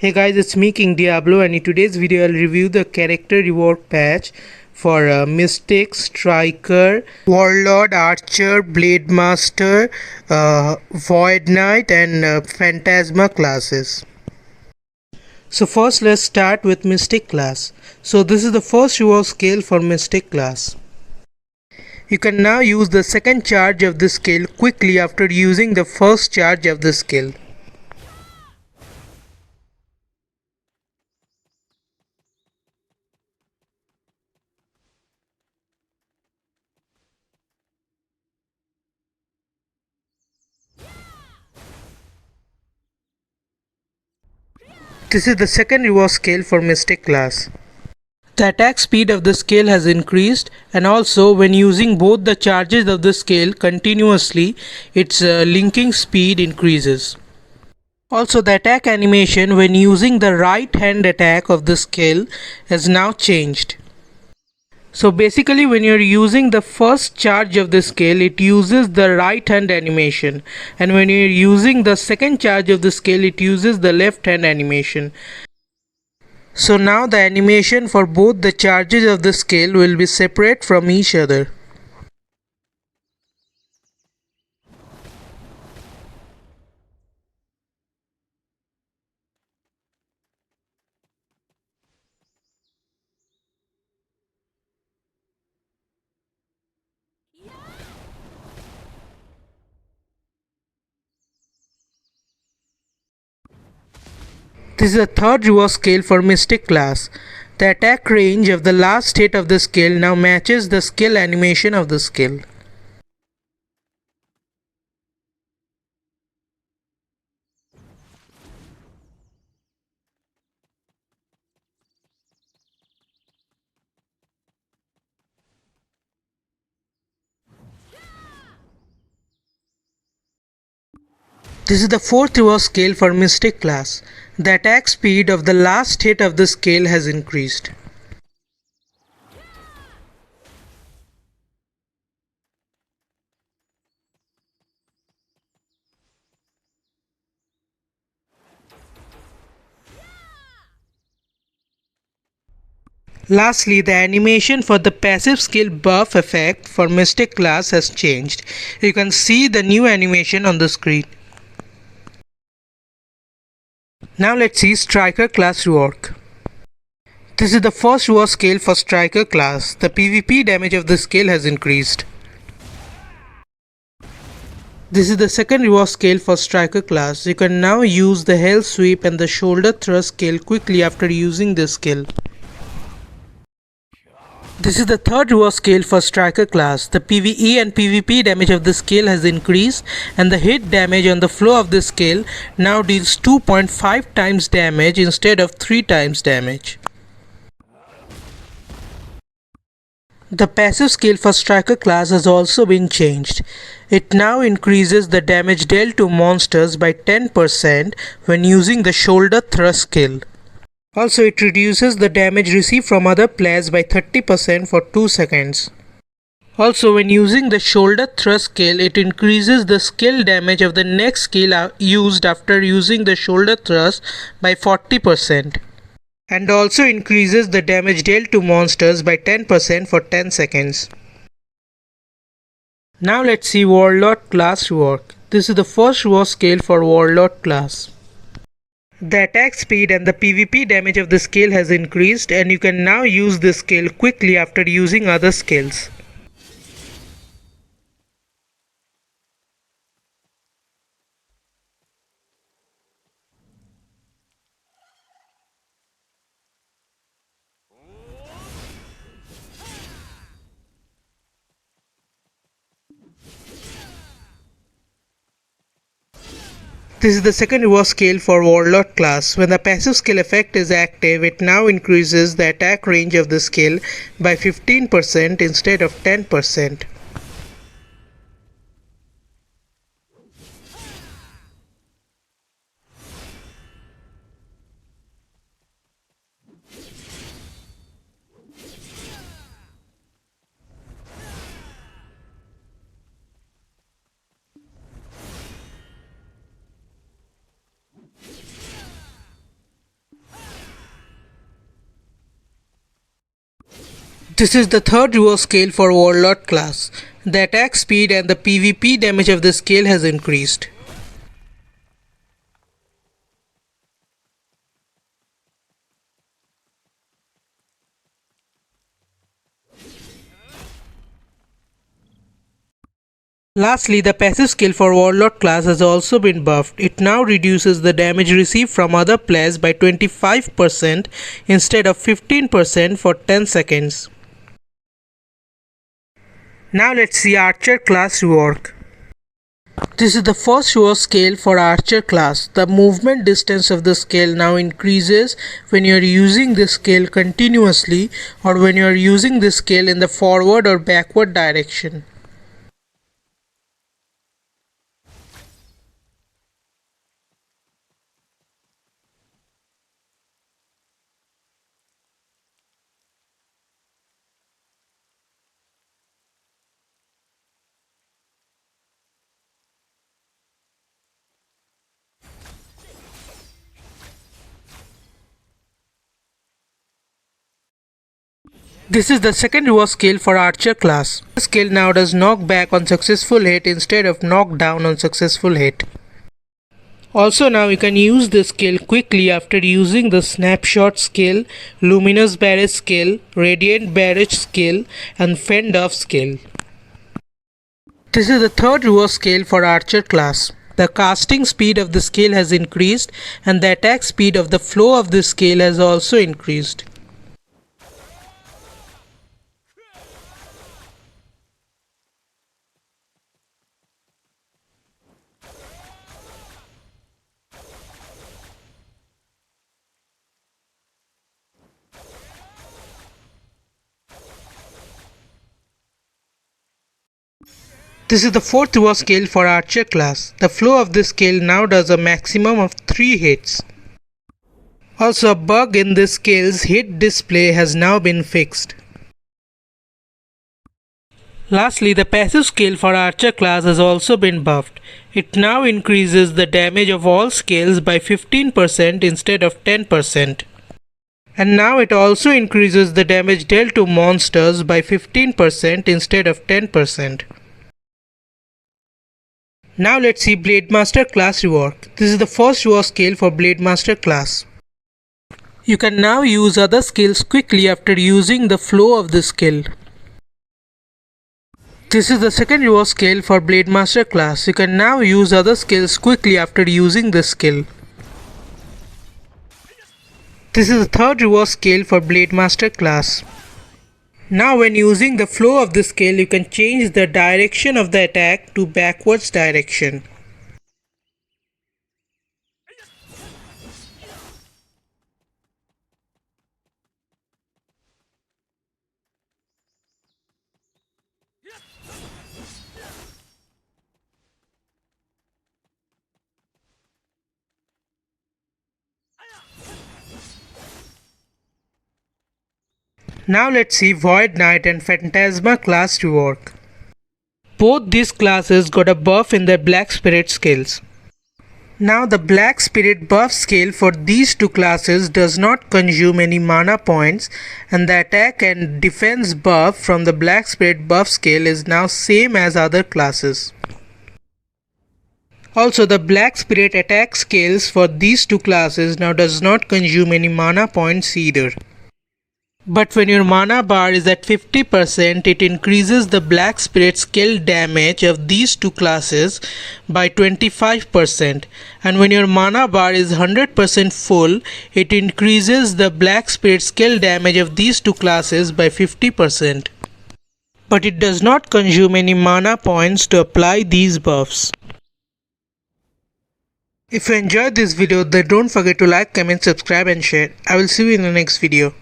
Hey guys, it's me King Diablo, and in today's video I'll review the character rework patch for Mystic, Striker, Warlord, Archer, Blademaster, Void Knight and Phantasma classes. So first let's start with Mystic class. So this is the first rework skill for Mystic class. You can now use the second charge of this skill quickly after using the first charge of the skill. This is the second rework skill for Mystic class. The attack speed of the skill has increased, and also when using both the charges of the skill continuously, its linking speed increases. Also, the attack animation when using the right hand attack of the skill has now changed. So basically when you're using the first charge of the skill, it uses the right hand animation, and when you're using the second charge of the skill, it uses the left hand animation. So now the animation for both the charges of the skill will be separate from each other. This is the third reverse skill for Mystic class. The attack range of the last hit of the skill now matches the skill animation of the skill. This is the fourth reverse skill for Mystic class. The attack speed of the last hit of the skill has increased. Lastly, the animation for the passive skill buff effect for Mystic class has changed. You can see the new animation on the screen. Now let's see Striker class rework. This is the first rework skill for Striker class. The PvP damage of the skill has increased. This is the second rework skill for Striker class. You can now use the Hell Sweep and the Shoulder Thrust skill quickly after using this skill. This is the third rework skill for Striker class. The PvE and PvP damage of the skill has increased, and the hit damage on the flow of the skill now deals 2.5 times damage instead of 3 times damage. The passive skill for Striker class has also been changed. It now increases the damage dealt to monsters by 10% when using the Shoulder Thrust skill. Also, it reduces the damage received from other players by 30% for 2 seconds. Also, when using the Shoulder Thrust skill, it increases the skill damage of the next skill used after using the Shoulder Thrust by 40%. And also increases the damage dealt to monsters by 10% for 10 seconds. Now let's see Warlord class rework. This is the first rework skill for Warlord class. The attack speed and the PvP damage of the skill has increased, and you can now use this skill quickly after using other skills. This is the second reverse skill for Warlord class. When the passive skill effect is active, it now increases the attack range of the skill by 15% instead of 10%. This is the third reverse scale for Warlord class. The attack speed and the PvP damage of the scale has increased. Lastly, the passive skill for Warlord class has also been buffed. It now reduces the damage received from other players by 25% instead of 15% for 10 seconds. Now let's see Archer class rework. This is the first reverse scale for Archer class. The movement distance of the scale now increases when you are using this scale continuously or when you are using this scale in the forward or backward direction. This is the second reverse scale for Archer class. The scale now does knock back on successful hit instead of knock down on successful hit. Also now you can use this skill quickly after using the snapshot skill, luminous barrage skill, radiant barrage skill and fend off skill. This is the third reverse scale for Archer class. The casting speed of the scale has increased and the attack speed of the flow of the scale has also increased. This is the fourth reverse scale for Archer class. The flow of this scale now does a maximum of 3 hits. Also, a bug in this scale's hit display has now been fixed. Lastly, the passive skill for Archer class has also been buffed. It now increases the damage of all scales by 15% instead of 10%. And now it also increases the damage dealt to monsters by 15% instead of 10%. Now let's see blademaster class rework. This is the first rework scale for blademaster class. You can now use other skills quickly after using the flow of the skill. This is the second rework scale for blademaster class. You can now use other skills quickly after using this skill. This is the third rework scale for blademaster class. Now when using the flow of the scale, you can change the direction of the attack to backwards direction. Now let's see Void Knight and Phantasma class rework. Both these classes got a buff in their Black Spirit skills. Now the Black Spirit buff scale for these two classes does not consume any mana points and the attack and defense buff from the Black Spirit buff scale is now same as other classes. Also the Black Spirit attack scales for these two classes now does not consume any mana points either. But when your mana bar is at 50%, it increases the Black Spirit skill damage of these two classes by 25%. And when your mana bar is 100% full, it increases the Black Spirit skill damage of these two classes by 50%. But it does not consume any mana points to apply these buffs. If you enjoyed this video, then don't forget to like, comment, subscribe and share. I will see you in the next video.